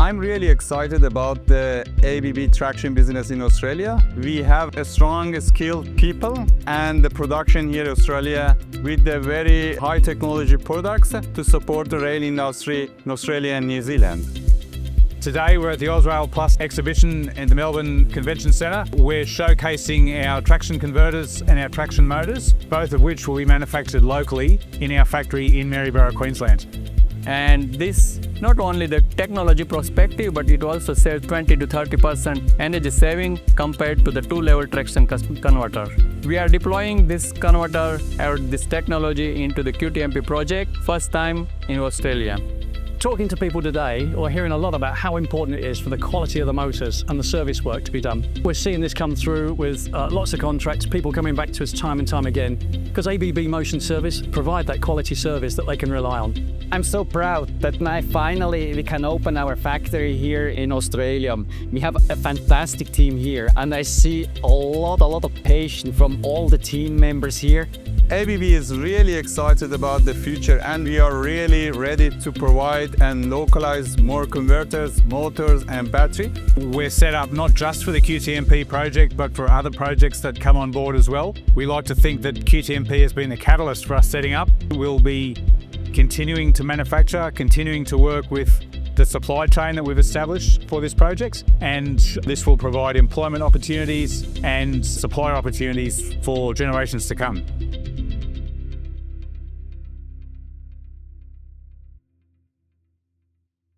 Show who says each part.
Speaker 1: I'm really excited about the ABB traction business in Australia. We have a strong, skilled people and the production here in Australia with the very high technology products to support the rail industry in Australia and New Zealand.
Speaker 2: Today we're at the AusRAIL Plus exhibition in the Melbourne Convention Centre. We're showcasing our traction converters and our traction motors, both of which will be manufactured locally in our factory in Maryborough, Queensland.
Speaker 3: And this not only the technology perspective, but it also saves 20 to 30% energy saving compared to the two-level traction converter. We are deploying this converter or this technology into the QTMP project, first time in Australia.
Speaker 4: Talking to people today, we're hearing a lot about how important it is for the quality of the motors and the service work to be done. We're seeing this come through with lots of contracts, people coming back to us time and time again, because ABB Motion Service provide that quality service that they can rely on.
Speaker 5: I'm so proud that now finally we can open our factory here in Australia. We have a fantastic team here, and I see a lot of patience from all the team members here.
Speaker 1: ABB is really excited about the future, and we are really ready to provide and localize more converters, motors and battery.
Speaker 2: We're set up not just for the QTMP project, but for other projects that come on board as well. We like to think that QTMP has been the catalyst for us setting up. We'll be continuing to manufacture, continuing to work with the supply chain that we've established for this project, and this will provide employment opportunities and supplier opportunities for generations to come.